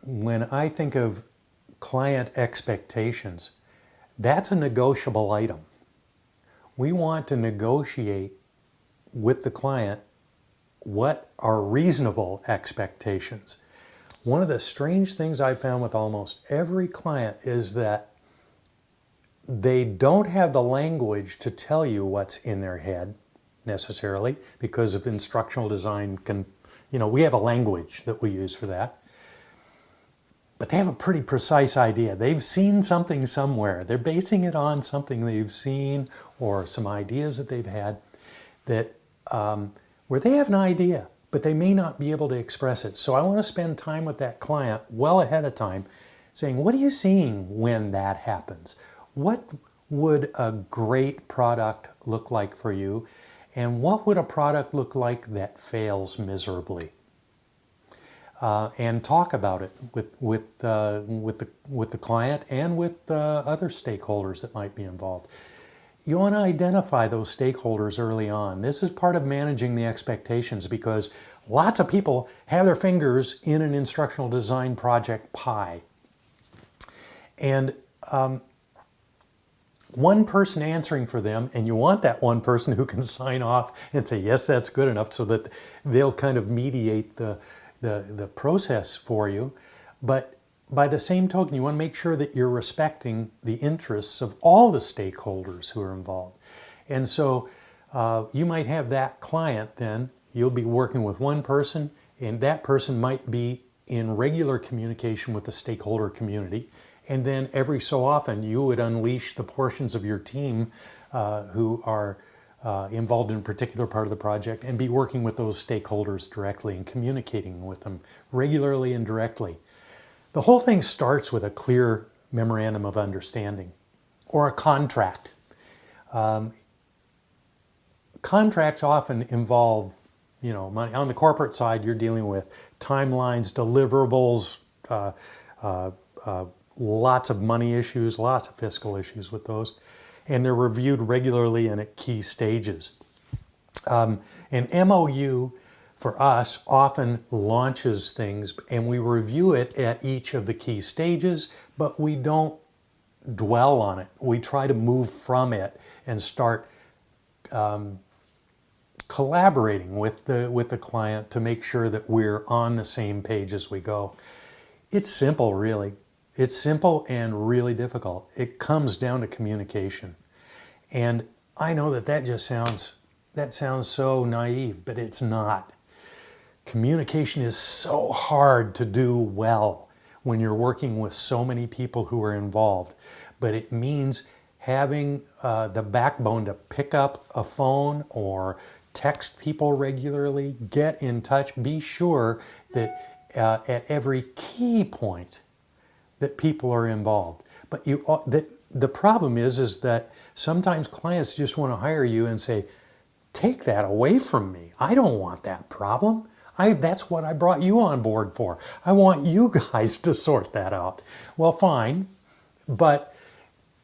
when I think of client expectations, that's a negotiable item. We want to negotiate with the client what are reasonable expectations. One of the strange things I've found with almost every client is that they don't have the language to tell you what's in their head necessarily, because of instructional design we have a language that we use for that. But they have a pretty precise idea. They've seen something somewhere. They're basing it on something they've seen or some ideas that they've had that where they have an idea, but they may not be able to express it. So I want to spend time with that client well ahead of time saying, what are you seeing when that happens? What would a great product look like for you? And what would a product look like that fails miserably? And talk about it with the client and with other stakeholders that might be involved. You want to identify those stakeholders early on. This is part of managing the expectations, because lots of people have their fingers in an instructional design project pie. And one person answering for them, and you want that one person who can sign off and say, yes, that's good enough, so that they'll kind of mediate the process for you. But by the same token, you want to make sure that you're respecting the interests of all the stakeholders who are involved. And so you might have that client then, you'll be working with one person, and that person might be in regular communication with the stakeholder community. And then every so often you would unleash the portions of your team who are involved in a particular part of the project and be working with those stakeholders directly and communicating with them regularly and directly. The whole thing starts with a clear memorandum of understanding or a contract. Contracts often involve, money. On the corporate side, you're dealing with timelines, deliverables, lots of money issues, lots of fiscal issues with those. And they're reviewed regularly and at key stages. An MOU for us often launches things, and we review it at each of the key stages, but we don't dwell on it. We try to move from it and start collaborating with the client to make sure that we're on the same page as we go. It's simple, really. It's simple and really difficult. It comes down to communication. And I know that sounds so naive, but it's not. Communication is so hard to do well when you're working with so many people who are involved. But it means having the backbone to pick up a phone or text people regularly, get in touch, be sure that at every key point that people are involved. But the problem is that sometimes clients just want to hire you and say, take that away from me. I don't want that problem. That's what I brought you on board for. I want you guys to sort that out. Well, fine, but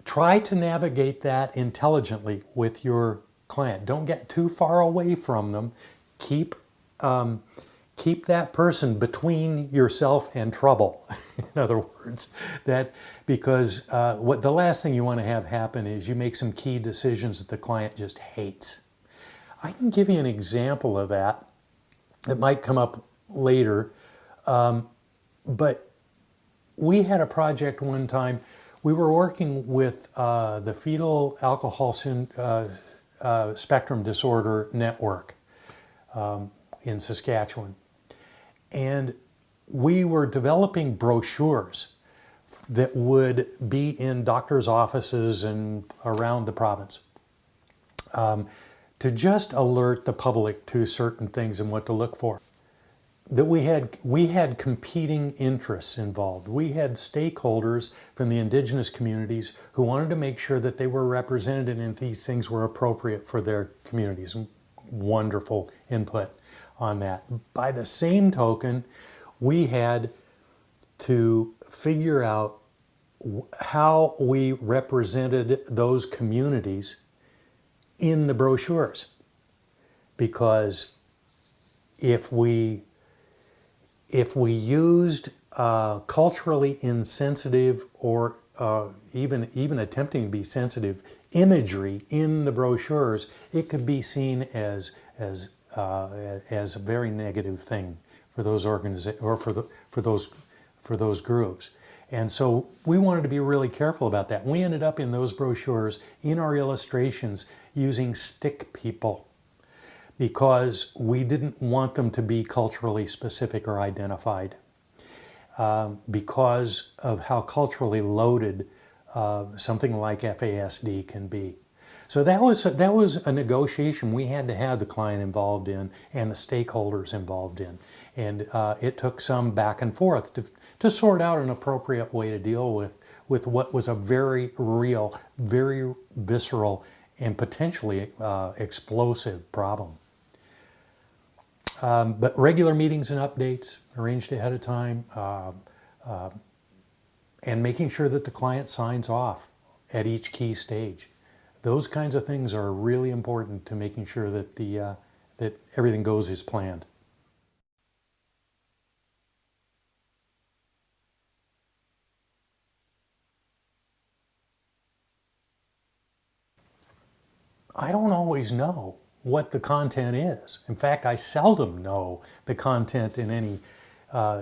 try to navigate that intelligently with your client. Don't get too far away from them. Keep that person between yourself and trouble. In other words, because what the last thing you want to have happen is you make some key decisions that the client just hates. I can give you an example of that. It might come up later, but we had a project one time. We were working with the Fetal Alcohol Spectrum Disorder Network in Saskatchewan. And we were developing brochures that would be in doctors' offices and around the province to just alert the public to certain things and what to look for. That we had competing interests involved. We had stakeholders from the Indigenous communities who wanted to make sure that they were represented and these things were appropriate for their communities. Wonderful input on that. By the same token, we had to figure out how we represented those communities in the brochures. Because if we used culturally insensitive or even attempting to be sensitive imagery in the brochures, it could be seen as a very negative thing for those or for those groups. And so we wanted to be really careful about that. We ended up in those brochures, in our illustrations, using stick people because we didn't want them to be culturally specific or identified because of how culturally loaded something like FASD can be. So that was a negotiation we had to have the client involved in and the stakeholders involved in. And it took some back and forth to sort out an appropriate way to deal with what was a very real, very visceral, and potentially explosive problem. But regular meetings and updates arranged ahead of time and making sure that the client signs off at each key stage. Those kinds of things are really important to making sure that that everything goes as planned. I don't always know what the content is. In fact, I seldom know the content in any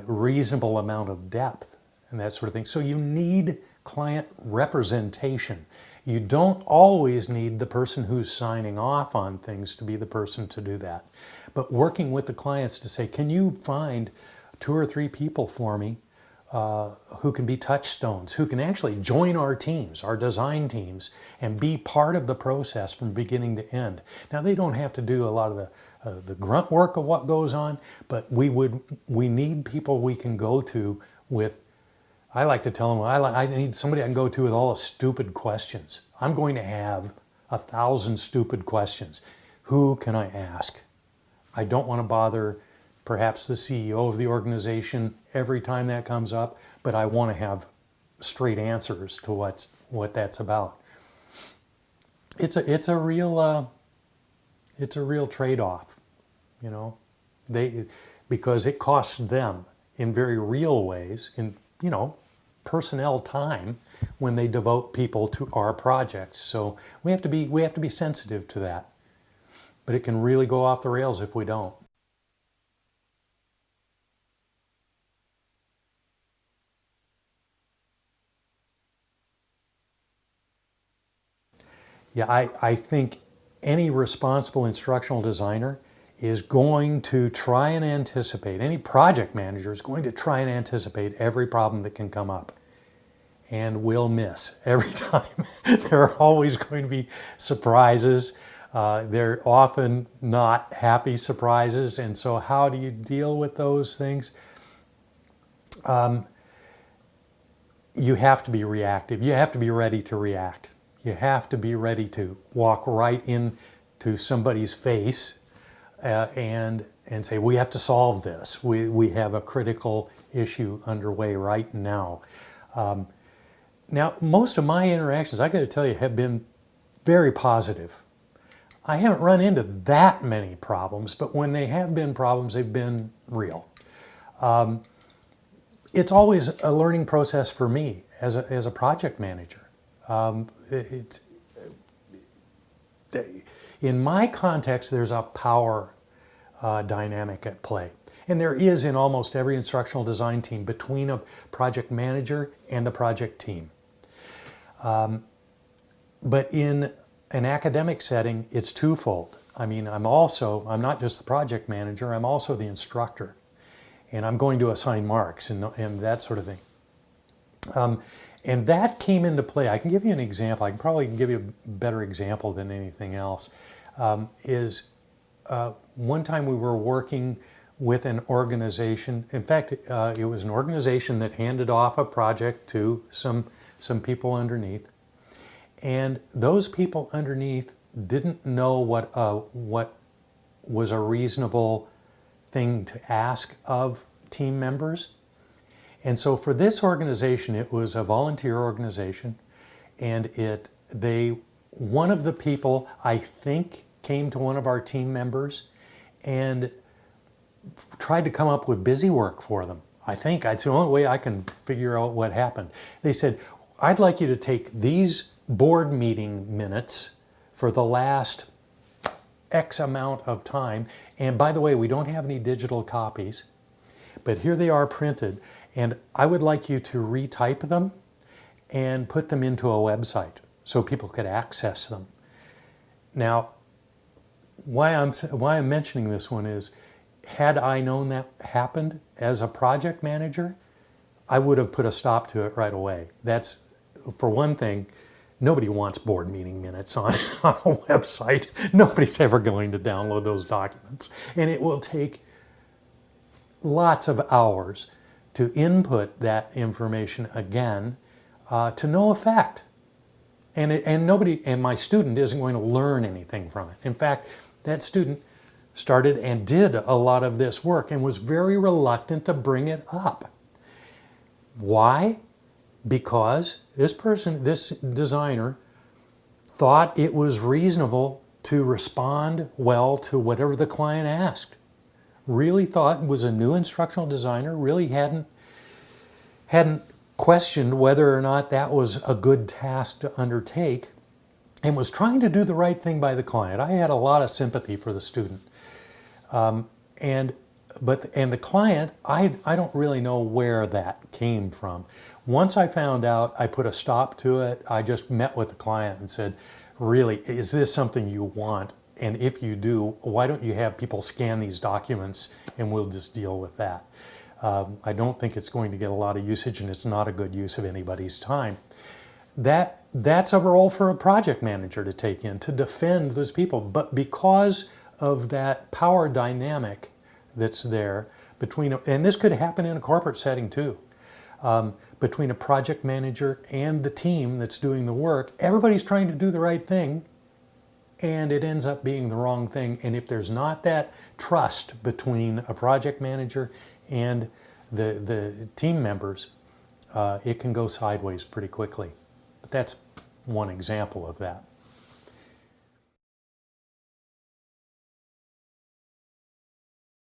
reasonable amount of depth and that sort of thing. So you need client representation. You don't always need the person who's signing off on things to be the person to do that. But working with the clients to say, can you find 2 or 3 people for me who can be touchstones, who can actually join our teams, our design teams, and be part of the process from beginning to end. Now, they don't have to do a lot of the grunt work of what goes on, but we need people we can go to with, I like to tell them, I need somebody I can go to with all the stupid questions. I'm going to have 1,000 stupid questions. Who can I ask? I don't want to bother perhaps the CEO of the organization every time that comes up, but I want to have straight answers to what that's about. It's a real trade-off, you know. Because it costs them in very real ways, in personnel time when they devote people to our projects. So we have to be sensitive to that. But it can really go off the rails if we don't. Yeah, I think any responsible instructional designer is going to try and anticipate, any project manager is going to try and anticipate every problem that can come up. And will miss every time. There are always going to be surprises. They're often not happy surprises. And so how do you deal with those things? You have to be reactive. You have to be ready to react. You have to be ready to walk right into somebody's face and say, we have to solve this. We have a critical issue underway right now. Now, most of my interactions, I got to tell you, have been very positive. I haven't run into that many problems, but when they have been problems, they've been real. It's always a learning process for me as a project manager. In my context, there's a power dynamic at play. And there is in almost every instructional design team between a project manager and the project team. But in an academic setting, it's twofold. I mean, I'm not just the project manager, I'm also the instructor. And I'm going to assign marks and that sort of thing. And that came into play. I can give you an example. I can probably give you a better example than anything else. One time we were working with an organization. In fact, it was an organization that handed off a project to some people underneath. And those people underneath didn't know what was a reasonable thing to ask of team members. And so for this organization, it was a volunteer organization, and one of the people, I think, came to one of our team members and tried to come up with busy work for them. I think it's the only way I can figure out what happened. They said, I'd like you to take these board meeting minutes for the last X amount of time. And by the way, we don't have any digital copies, but here they are printed. And I would like you to retype them and put them into a website so people could access them. Now, why I'm mentioning this one is, had I known that happened as a project manager, I would have put a stop to it right away. That's, for one thing, nobody wants board meeting minutes on a website. Nobody's ever going to download those documents. And it will take lots of hours to input that information again to no effect. And my student isn't going to learn anything from it. In fact, that student started and did a lot of this work and was very reluctant to bring it up. Why? Because this designer, thought it was reasonable to respond well to whatever the client asked. Really thought, was a new instructional designer, really hadn't questioned whether or not that was a good task to undertake, and was trying to do the right thing by the client. I had a lot of sympathy for the student. And the client, I don't really know where that came from. Once I found out, I put a stop to it. I just met with the client and said, really, is this something you want? And if you do, why don't you have people scan these documents and we'll just deal with that. I don't think it's going to get a lot of usage, and it's not a good use of anybody's time. That's a role for a project manager to take in, to defend those people. But because of that power dynamic that's there between, and this could happen in a corporate setting too, between a project manager and the team that's doing the work, everybody's trying to do the right thing, and it ends up being the wrong thing. And if there's not that trust between a project manager and the team members, it can go sideways pretty quickly. But that's one example of that.